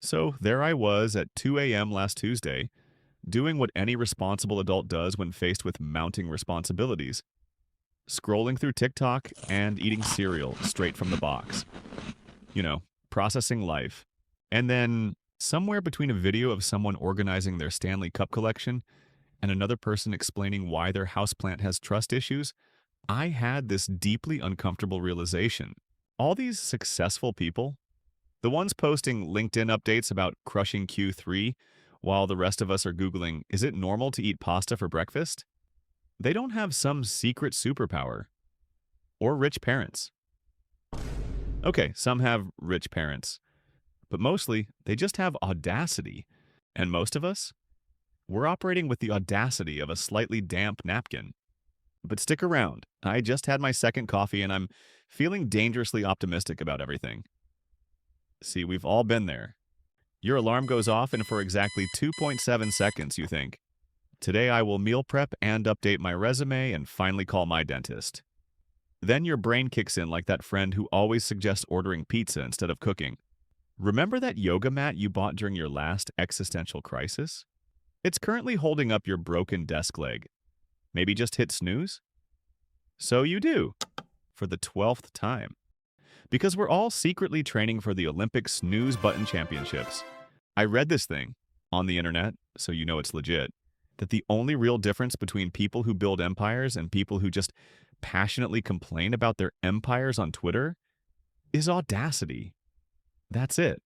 So there I was at 2 a.m. last Tuesday, doing what any responsible adult does when faced with mounting responsibilities, scrolling through TikTok and eating cereal straight from the box. You know, processing life. And then, somewhere between a video of someone organizing their Stanley Cup collection and another person explaining why their houseplant has trust issues, I had this deeply uncomfortable realization. All these successful people, the ones posting LinkedIn updates about crushing Q3 while the rest of us are Googling, is it normal to eat pasta for breakfast? They don't have some secret superpower or rich parents. Okay, some have rich parents, but mostly they just have audacity. And most of us, we're operating with the audacity of a slightly damp napkin. But stick around. I just had my second coffee and I'm feeling dangerously optimistic about everything. See, we've all been there. Your alarm goes off, and for exactly 2.7 seconds, you think, today I will meal prep and update my resume and finally call my dentist. Then your brain kicks in like that friend who always suggests ordering pizza instead of cooking. Remember that yoga mat you bought during your last existential crisis? It's currently holding up your broken desk leg. Maybe just hit snooze? So you do, for the 12th time. Because we're all secretly training for the Olympic snooze button championships. I read this thing on the internet, so you know it's legit, that the only real difference between people who build empires and people who just passionately complain about their empires on Twitter is audacity. That's it.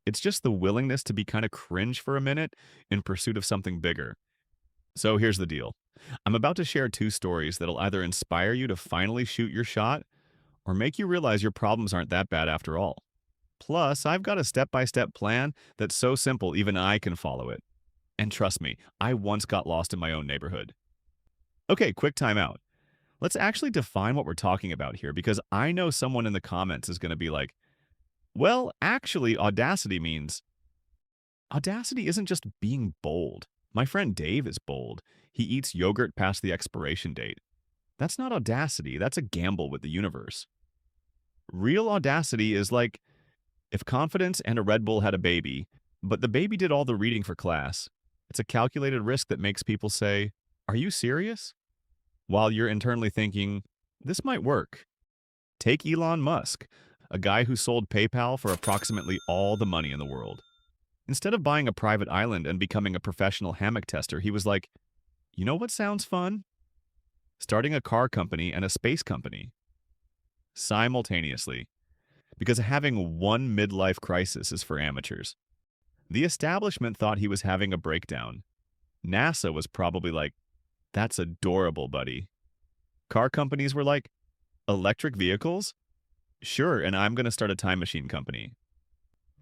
It's just the willingness to be kind of cringe for a minute in pursuit of something bigger. So here's the deal. I'm about to share two stories that'll either inspire you to finally shoot your shot or make you realize your problems aren't that bad after all. Plus, I've got a step-by-step plan that's so simple even I can follow it. And trust me, I once got lost in my own neighborhood. Okay, quick timeout. Let's actually define what we're talking about here because I know someone in the comments is going to be like, well, actually, audacity isn't just being bold. My friend Dave is bold. He eats yogurt past the expiration date. That's not audacity, that's a gamble with the universe. Real audacity is like if confidence and a Red Bull had a baby, but the baby did all the reading for class. It's a calculated risk that makes people say, "Are you serious?" While you're internally thinking, "This might work." Take Elon Musk, a guy who sold PayPal for approximately all the money in the world. Instead of buying a private island and becoming a professional hammock tester, he was like, you know what sounds fun? Starting a car company and a space company. Simultaneously. Because having one midlife crisis is for amateurs. The establishment thought he was having a breakdown. NASA was probably like, that's adorable, buddy. Car companies were like, electric vehicles? Sure, and I'm going to start a time machine company.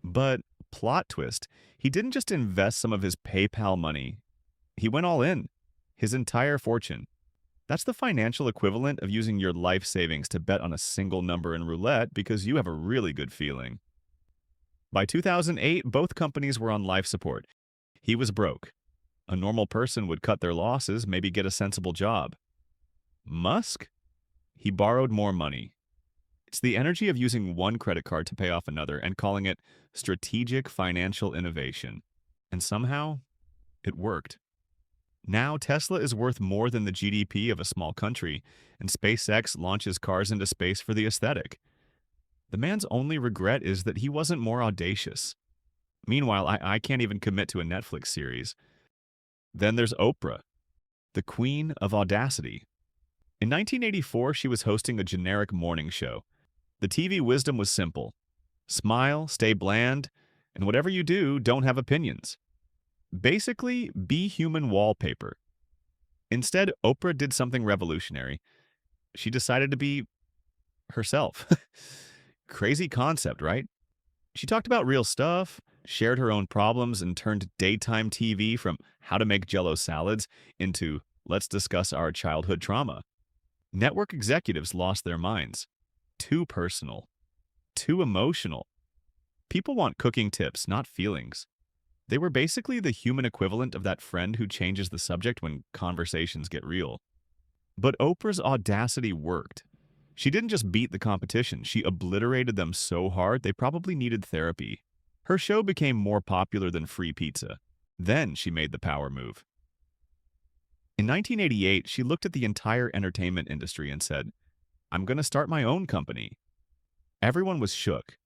But, plot twist, he didn't just invest some of his PayPal money. He went all in. His entire fortune. That's the financial equivalent of using your life savings to bet on a single number in roulette because you have a really good feeling. By 2008, both companies were on life support. He was broke. A normal person would cut their losses, maybe get a sensible job. Musk? He borrowed more money. It's the energy of using one credit card to pay off another and calling it strategic financial innovation. And somehow, it worked. Now, Tesla is worth more than the GDP of a small country, and SpaceX launches cars into space for the aesthetic. The man's only regret is that he wasn't more audacious. Meanwhile, I can't even commit to a Netflix series. Then there's Oprah, the queen of audacity. In 1984, she was hosting a generic morning show. The TV wisdom was simple. Smile, stay bland, and whatever you do, don't have opinions. Basically, be human wallpaper. Instead, Oprah did something revolutionary. She decided to be herself. Crazy concept, right? She talked about real stuff, shared her own problems, and turned daytime TV from how to make Jell-O salads into let's discuss our childhood trauma. Network executives lost their minds. Too personal. Too emotional. People want cooking tips, not feelings. They were basically the human equivalent of that friend who changes the subject when conversations get real. But Oprah's audacity worked. She didn't just beat the competition, she obliterated them so hard they probably needed therapy. Her show became more popular than free pizza. Then she made the power move. In 1988, she looked at the entire entertainment industry and said, I'm going to start my own company. Everyone was shook.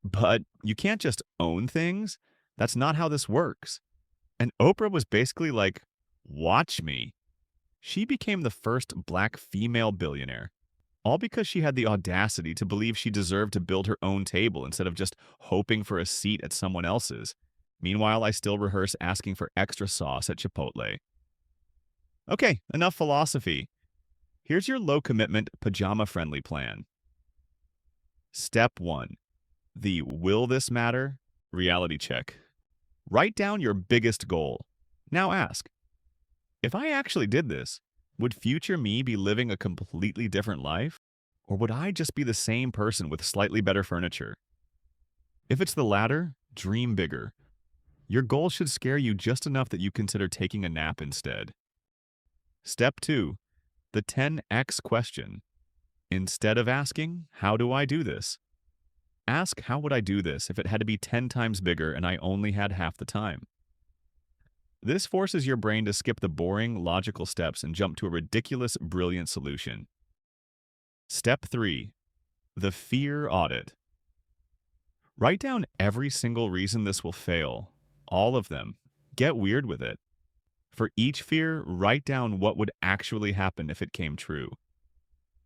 But you can't just own things. That's not how this works. And Oprah was basically like, watch me. She became the first black female billionaire, all because she had the audacity to believe she deserved to build her own table instead of just hoping for a seat at someone else's. Meanwhile, I still rehearse asking for extra sauce at Chipotle. Okay, enough philosophy. Here's your low-commitment, pajama-friendly plan. Step 1. The will this matter? Reality check. Write down your biggest goal. Now ask, if I actually did this, would future me be living a completely different life? Or would I just be the same person with slightly better furniture? If it's the latter, dream bigger. Your goal should scare you just enough that you consider taking a nap instead. Step 2. The 10x question. Instead of asking, how do I do this? Ask, how would I do this if it had to be 10 times bigger and I only had half the time? This forces your brain to skip the boring, logical steps and jump to a ridiculous, brilliant solution. Step 3. The fear audit. Write down every single reason this will fail. All of them. Get weird with it. For each fear, write down what would actually happen if it came true.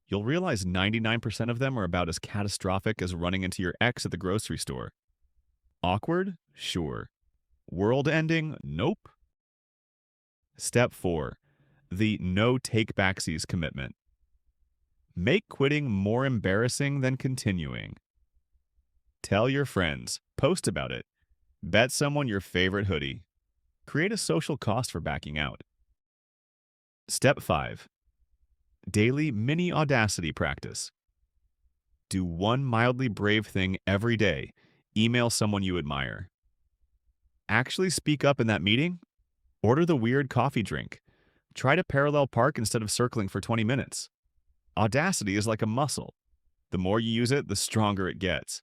You'll realize 99% of them are about as catastrophic as running into your ex at the grocery store. Awkward? Sure. World-ending? Nope. Step 4. The no take-backsies commitment. Make quitting more embarrassing than continuing. Tell your friends. Post about it. Bet someone your favorite hoodie. Create a social cost for backing out. Step 5. Daily mini Audacity practice. Do one mildly brave thing every day. Email someone you admire. Actually speak up in that meeting? Order the weird coffee drink. Try to parallel park instead of circling for 20 minutes. Audacity is like a muscle. The more you use it, the stronger it gets.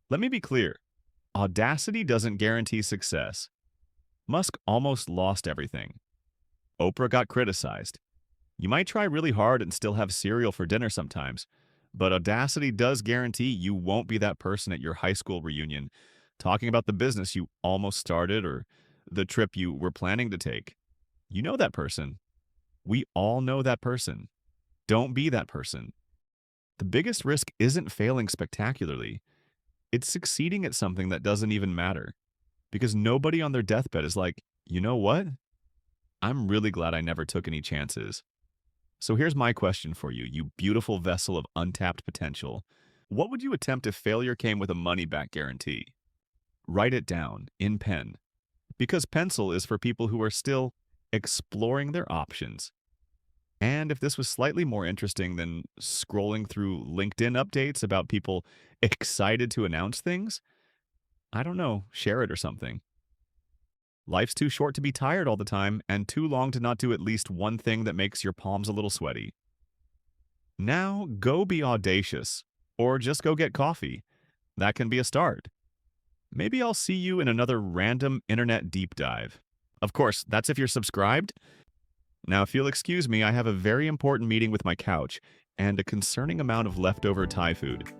Let me be clear. Audacity doesn't guarantee success. Musk almost lost everything. Oprah got criticized. You might try really hard and still have cereal for dinner sometimes, but Audacity does guarantee you won't be that person at your high school reunion talking about the business you almost started or the trip you were planning to take. You know that person. We all know that person. Don't be that person. The biggest risk isn't failing spectacularly. It's succeeding at something that doesn't even matter. Because nobody on their deathbed is like, you know what? I'm really glad I never took any chances. So here's my question for you, you beautiful vessel of untapped potential. What would you attempt if failure came with a money-back guarantee? Write it down, in pen. Because pencil is for people who are still exploring their options. And if this was slightly more interesting than scrolling through LinkedIn updates about people excited to announce things, I don't know, share it or something. Life's too short to be tired all the time and too long to not do at least one thing that makes your palms a little sweaty. Now, go be audacious, or just go get coffee. That can be a start. Maybe I'll see you in another random internet deep dive. Of course, that's if you're subscribed. Now, if you'll excuse me, I have a very important meeting with my couch and a concerning amount of leftover Thai food.